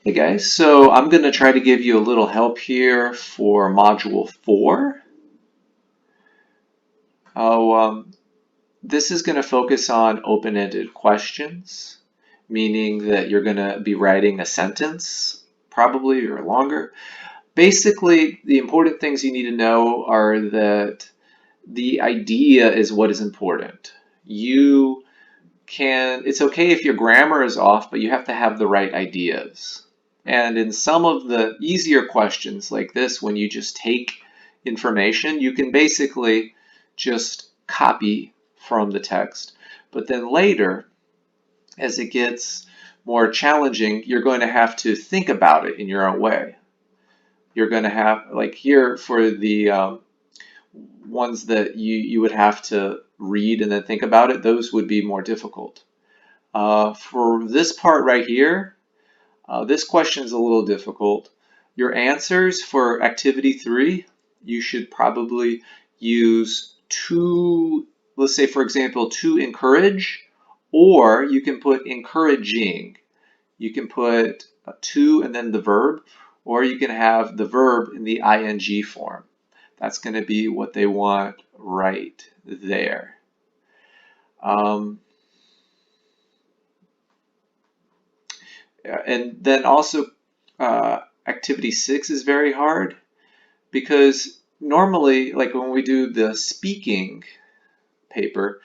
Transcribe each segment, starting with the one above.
Hey guys, so I'm going to try to give you a little help here for Module 4. Oh, this is going to focus on open-ended questions, meaning that you're going to be writing a sentence, probably, or longer. Basically, the important things you need to know are that the idea is what is important. It's okay if your grammar is off, but you have to have the right ideas. And in some of the easier questions like this, when you just take information, you can basically just copy from the text. But then later, as it gets more challenging, you're going to have to think about it in your own way. You're going to have, like here for the ones that you would have to read and then think about it, those would be more difficult. For this part right here, this question is a little difficult. Your answers for activity 3, you should probably use to, let's say for example, to encourage, or you can put encouraging. You can put to and then the verb, or you can have the verb in the ing form. That's going to be what they want right there. And then also activity 6 is very hard because normally, like when we do the speaking paper,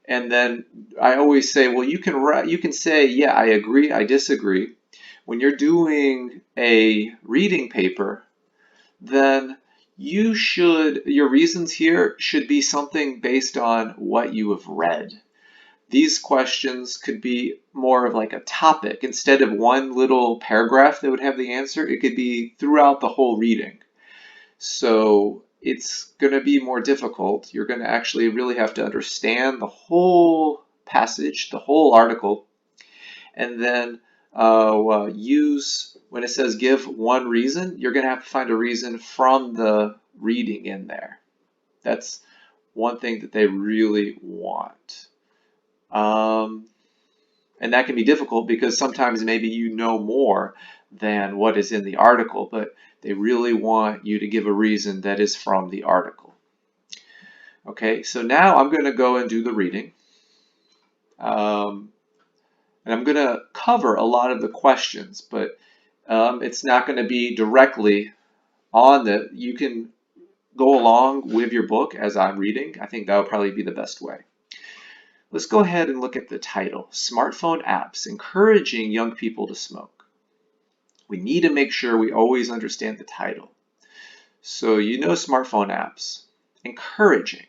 and then I always say, well, you can say, yeah, I agree, I disagree. When you're doing a reading paper, then your reasons here should be something based on what you have read. These questions could be more of like a topic. Instead of one little paragraph that would have the answer, it could be throughout the whole reading. So it's going to be more difficult. You're going to actually really have to understand the whole passage, the whole article, and then when it says give one reason, you're going to have to find a reason from the reading in there. That's one thing that they really want. And that can be difficult because sometimes maybe you know more than what is in the article, but they really want you to give a reason that is from the article. Okay, so now I'm going to go and do the reading. And I'm going to cover a lot of the questions, but it's not going to be directly on the, you can go along with your book as I'm reading. I think that would probably be the best way. Let's go ahead and look at the title, Smartphone Apps Encouraging Young People to Smoke. We need to make sure we always understand the title. So you know smartphone apps, encouraging.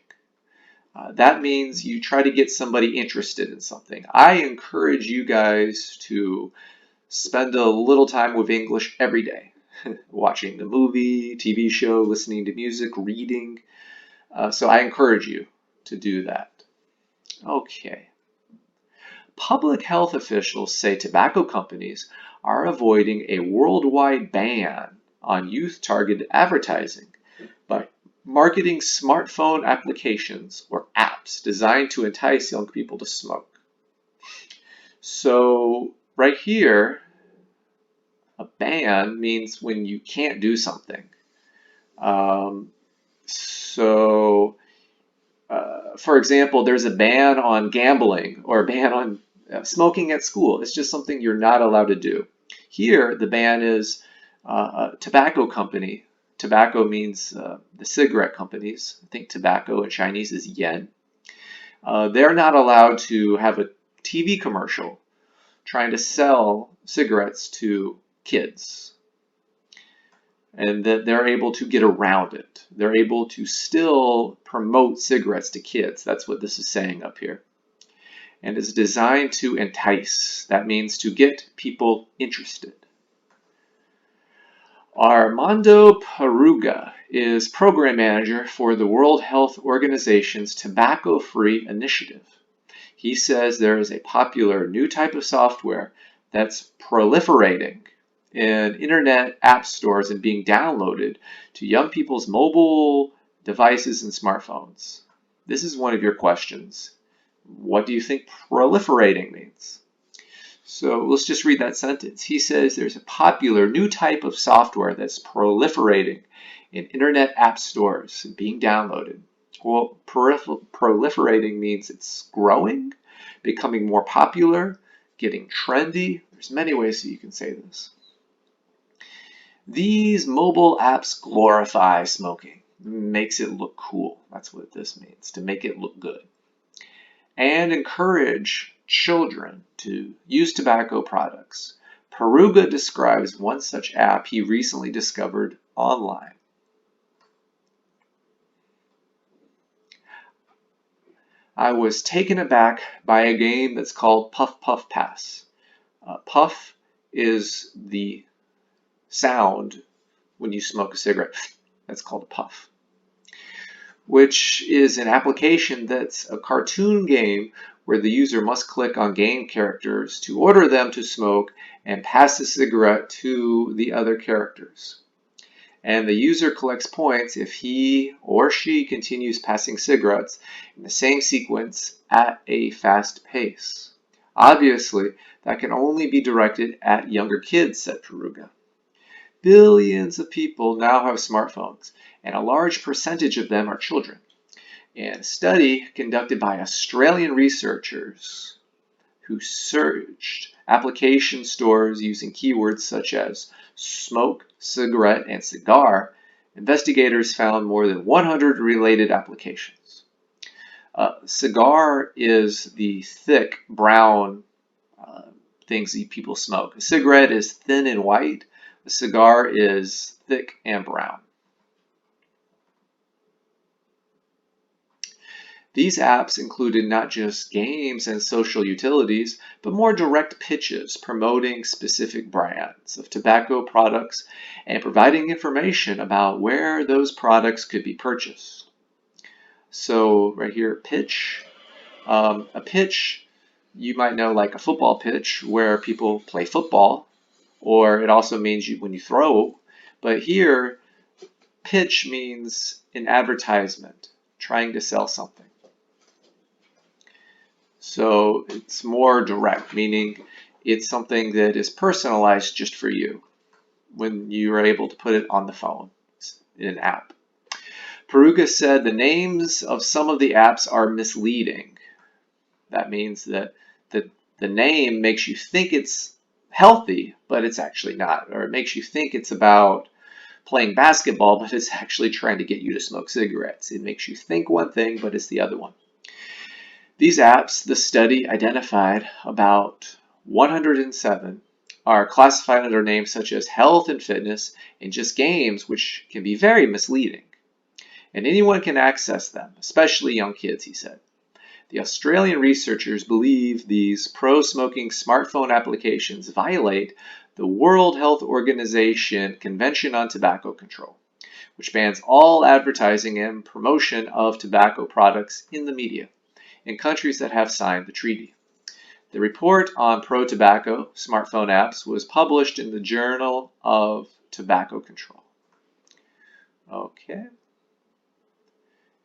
That means you try to get somebody interested in something. I encourage you guys to spend a little time with English every day, watching the movie, TV show, listening to music, reading. So I encourage you to do that. Okay. Public health officials say tobacco companies are avoiding a worldwide ban on youth-targeted advertising by marketing smartphone applications or apps designed to entice young people to smoke. So right here, a ban means when you can't do something. For example, there's a ban on gambling or a ban on smoking at school. It's just something you're not allowed to do. Here, the ban is a tobacco company. Tobacco means the cigarette companies. I think tobacco in Chinese is yen. They're not allowed to have a TV commercial trying to sell cigarettes to kids. And that they're able to get around it. They're able to still promote cigarettes to kids. That's what this is saying up here. And it's designed to entice. That means to get people interested. Armando Peruga is program manager for the World Health Organization's Tobacco-Free Initiative. He says there is a popular new type of software that's proliferating in internet app stores and being downloaded to young people's mobile devices and smartphones. This is one of your questions. What do you think proliferating means? So let's just read that sentence. He says there's a popular new type of software that's proliferating in internet app stores and being downloaded. Well, proliferating means it's growing, becoming more popular, getting trendy. There's many ways that you can say this. These mobile apps glorify smoking, makes it look cool. That's what this means, to make it look good. And encourage children to use tobacco products. Paruga describes one such app he recently discovered online. I was taken aback by a game that's called Puff Puff Pass. Puff is the sound when you smoke a cigarette. That's called a puff, which is an application that's a cartoon game where the user must click on game characters to order them to smoke and pass the cigarette to the other characters. And the user collects points if he or she continues passing cigarettes in the same sequence at a fast pace. Obviously, that can only be directed at younger kids, said Paruga. Billions of people now have smartphones, and a large percentage of them are children. And a study conducted by Australian researchers who searched application stores using keywords such as smoke, cigarette, and cigar, investigators found more than 100 related applications. Cigar is the thick brown things that people smoke. A cigarette is thin and white. A cigar is thick and brown. These apps included not just games and social utilities, but more direct pitches promoting specific brands of tobacco products and providing information about where those products could be purchased. So right here, pitch. A pitch, you might know like a football pitch where people play football, or it also means when you throw. But here, pitch means an advertisement, trying to sell something. So it's more direct, meaning it's something that is personalized just for you when you are able to put it on the phone in an app. Paruga said the names of some of the apps are misleading. That means that the name makes you think it's healthy, but it's actually not. Or it makes you think it's about playing basketball, but it's actually trying to get you to smoke cigarettes. It makes you think one thing, but it's the other one. These apps, the study identified about 107, are classified under names such as health and fitness and just games, which can be very misleading. And anyone can access them, especially young kids, he said. The Australian researchers believe these pro-smoking smartphone applications violate the World Health Organization Convention on Tobacco Control, which bans all advertising and promotion of tobacco products in the media in countries that have signed the treaty. The report on pro-tobacco smartphone apps was published in the Journal of Tobacco Control. Okay.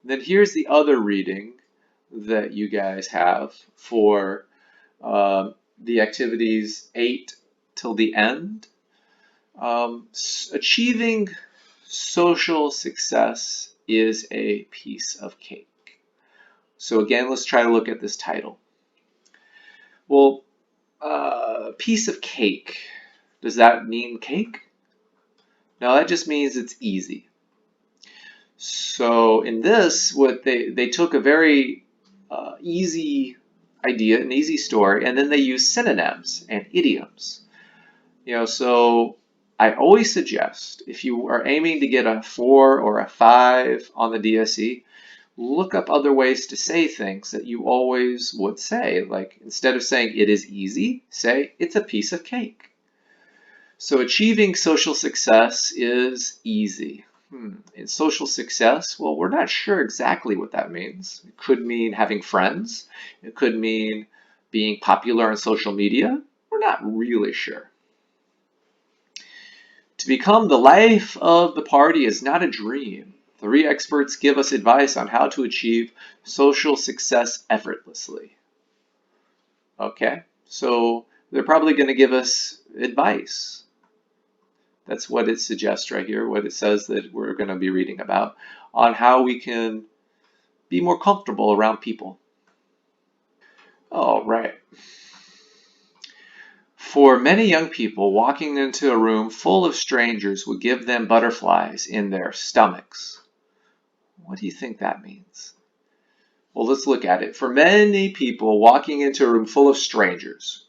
Then here's the other reading that you guys have for the activities 8 till the end. Achieving social success is a piece of cake. So again, let's try to look at this title. Well, piece of cake, does that mean cake? No, that just means it's easy. So in this, what they took a very easy idea, an easy story, and then they use synonyms and idioms. So I always suggest if you are aiming to get a 4 or a 5 on the DSE, look up other ways to say things that you always would say. Like instead of saying it is easy, say it's a piece of cake. So achieving social success is easy. In social success, well, we're not sure exactly what that means. It could mean having friends. It could mean being popular on social media. We're not really sure. To become the life of the party is not a dream. 3 experts give us advice on how to achieve social success effortlessly. Okay, so They're probably going to give us advice. That's what it suggests right here, what it says that we're going to be reading about, on how we can be more comfortable around people. All right. For many young people, walking into a room full of strangers would give them butterflies in their stomachs. What do you think that means? Well, let's look at it. For many people, walking into a room full of strangers,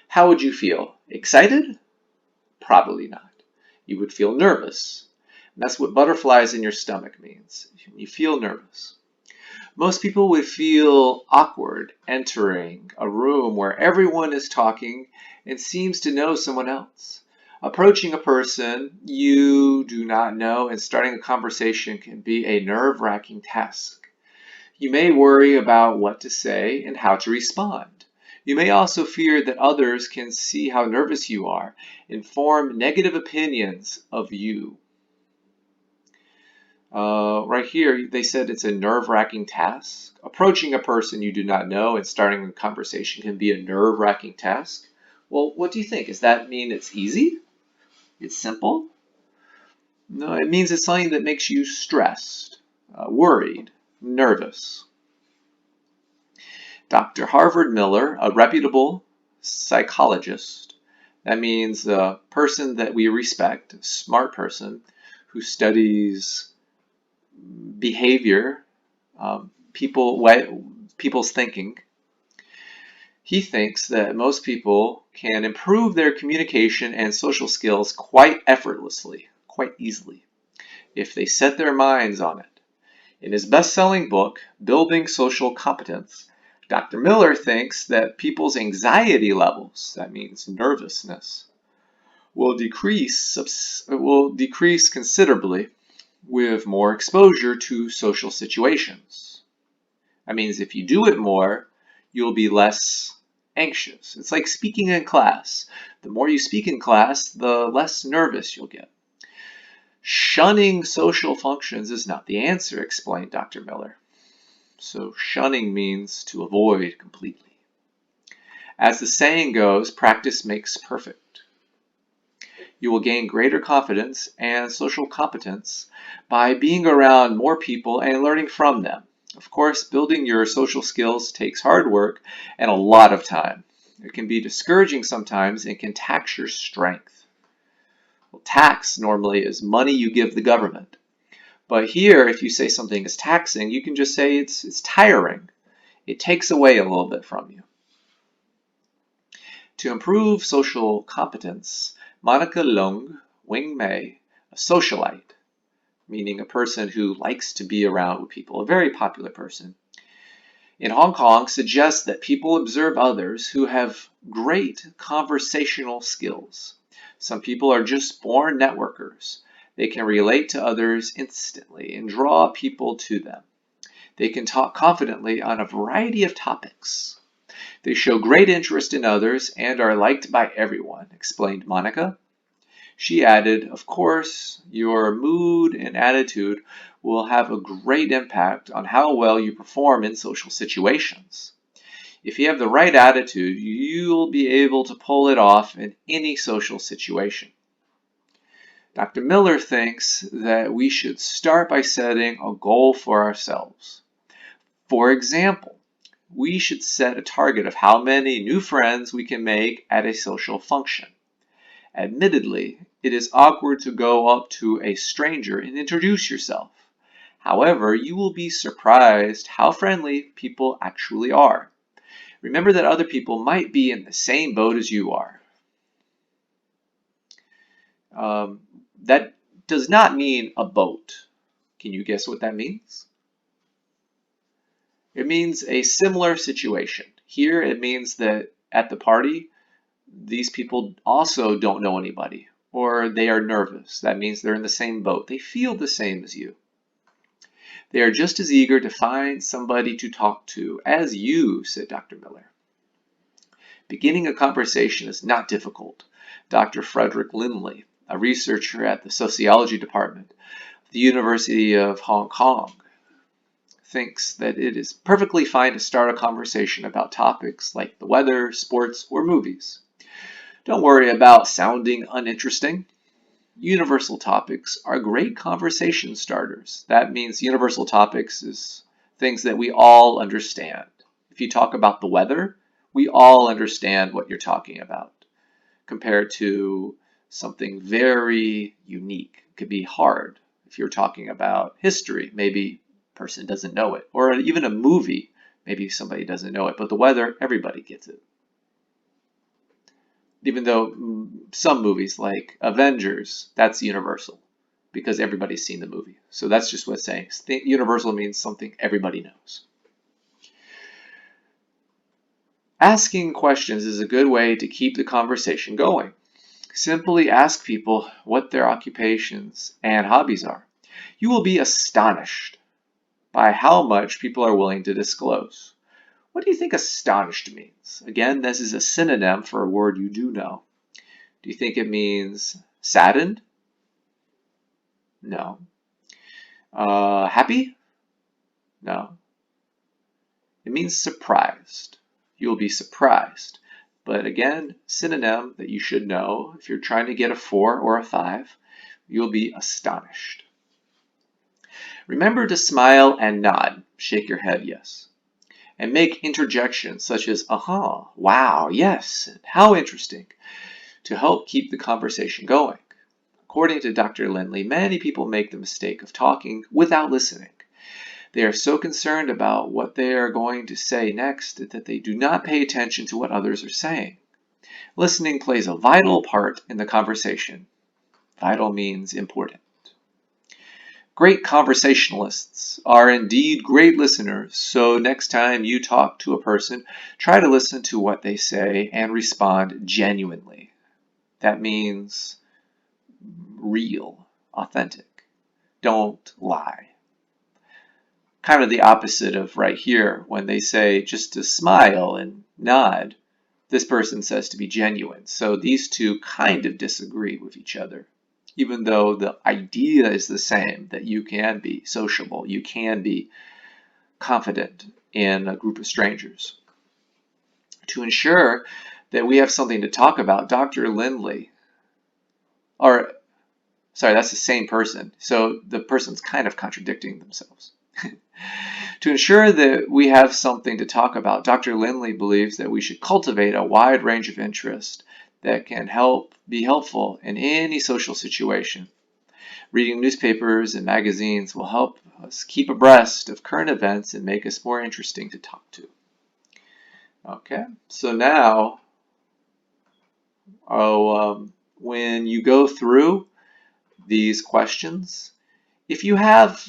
how would you feel? Excited? Probably not. You would feel nervous. And that's what butterflies in your stomach means. You feel nervous. Most people would feel awkward entering a room where everyone is talking and seems to know someone else. Approaching a person you do not know and starting a conversation can be a nerve-wracking task. You may worry about what to say and how to respond. You may also fear that others can see how nervous you are and form negative opinions of you. Right here, they said it's a nerve-wracking task. Approaching a person you do not know and starting a conversation can be a nerve-wracking task. Well, what do you think? Does that mean it's easy? It's simple? No, it means it's something that makes you stressed, worried, nervous. Dr. Harvard Miller, a reputable psychologist, that means a person that we respect, a smart person who studies behavior, people's thinking. He thinks that most people can improve their communication and social skills quite effortlessly, quite easily, if they set their minds on it. In his best-selling book, Building Social Competence, Dr. Miller thinks that people's anxiety levels, that means nervousness, will decrease considerably with more exposure to social situations. That means if you do it more, you'll be less anxious. It's like speaking in class. The more you speak in class, the less nervous you'll get. Shunning social functions is not the answer, explained Dr. Miller. So shunning means to avoid completely. As the saying goes, practice makes perfect. You will gain greater confidence and social competence by being around more people and learning from them. Of course, building your social skills takes hard work and a lot of time. It can be discouraging sometimes and can tax your strength. Well, tax normally is money you give the government. But here, if you say something is taxing, you can just say it's tiring. It takes away a little bit from you. To improve social competence, Monica Leung Wing Mei, a socialite, meaning a person who likes to be around with people, a very popular person, in Hong Kong suggests that people observe others who have great conversational skills. Some people are just born networkers. They can relate to others instantly and draw people to them. They can talk confidently on a variety of topics. They show great interest in others and are liked by everyone, explained Monica. She added, of course, your mood and attitude will have a great impact on how well you perform in social situations. If you have the right attitude, you'll be able to pull it off in any social situation. Dr. Miller thinks that we should start by setting a goal for ourselves. For example, we should set a target of how many new friends we can make at a social function. Admittedly, it is awkward to go up to a stranger and introduce yourself. However, you will be surprised how friendly people actually are. Remember that other people might be in the same boat as you are. That does not mean a boat. Can you guess what that means? It means a similar situation. Here it means that at the party, these people also don't know anybody, or they are nervous. That means they're in the same boat. They feel the same as you. They are just as eager to find somebody to talk to as you, said Dr. Miller. Beginning a conversation is not difficult. Dr. Frederick Lindley, a researcher at the sociology department of the University of Hong Kong, thinks that it is perfectly fine to start a conversation about topics like the weather, sports, or movies. Don't worry about sounding uninteresting. Universal topics are great conversation starters. That means universal topics is things that we all understand. If you talk about the weather, we all understand what you're talking about, compared to something very unique. It could be hard. If you're talking about history, maybe a person doesn't know it. Or even a movie, maybe somebody doesn't know it. But the weather, everybody gets it. Even though some movies like Avengers, that's universal because everybody's seen the movie. So that's just what it's saying. Universal means something everybody knows. Asking questions is a good way to keep the conversation going. Simply ask people what their occupations and hobbies are. You will be astonished by how much people are willing to disclose. What do you think astonished means? Again, this is a synonym for a word you do know. Do you think it means saddened? No. Happy? No. It means surprised. You'll be surprised. But again, synonym that you should know. If you're trying to get a 4 or a 5, you'll be astonished. Remember to smile and nod. Shake your head yes. And make interjections such as, aha, wow, yes, and how interesting, to help keep the conversation going. According to Dr. Lindley, many people make the mistake of talking without listening. They are so concerned about what they are going to say next that they do not pay attention to what others are saying. Listening plays a vital part in the conversation. Vital means important. Great conversationalists are indeed great listeners, so next time you talk to a person, try to listen to what they say and respond genuinely. That means real, authentic. Don't lie. Kind of the opposite of right here when they say just to smile and nod. This person says to be genuine. So these two kind of disagree with each other. Even though the idea is the same, that you can be sociable, you can be confident in a group of strangers. To ensure that we have something to talk about, Dr. Lindley, or sorry, that's the same person. So the person's kind of contradicting themselves. To ensure that we have something to talk about, Dr. Lindley believes that we should cultivate a wide range of interest that can be helpful in any social situation. Reading newspapers and magazines will help us keep abreast of current events and make us more interesting to talk to. Okay, so now, when you go through these questions, if you have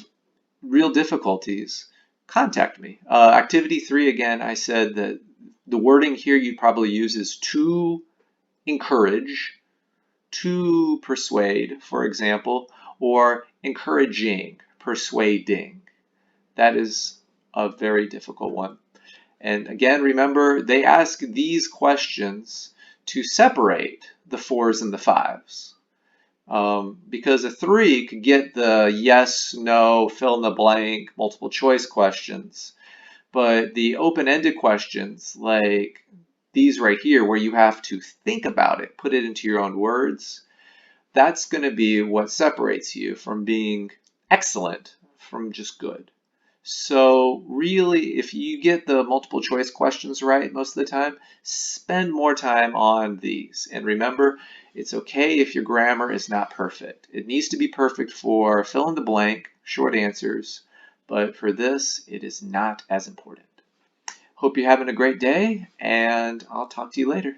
real difficulties, contact me. Activity 3, again, I said that the wording here you probably use is to encourage, to persuade, for example, or encouraging, persuading. That is a very difficult one. And again, remember, they ask these questions to separate the 4s and the 5s. Because a 3 could get the yes, no, fill in the blank, multiple choice questions. But the open-ended questions, like these right here, where you have to think about it, put it into your own words, that's going to be what separates you from being excellent from just good. So really, if you get the multiple choice questions right most of the time, spend more time on these. And remember, it's okay if your grammar is not perfect. It needs to be perfect for fill in the blank, short answers, but for this, it is not as important. Hope you're having a great day, and I'll talk to you later.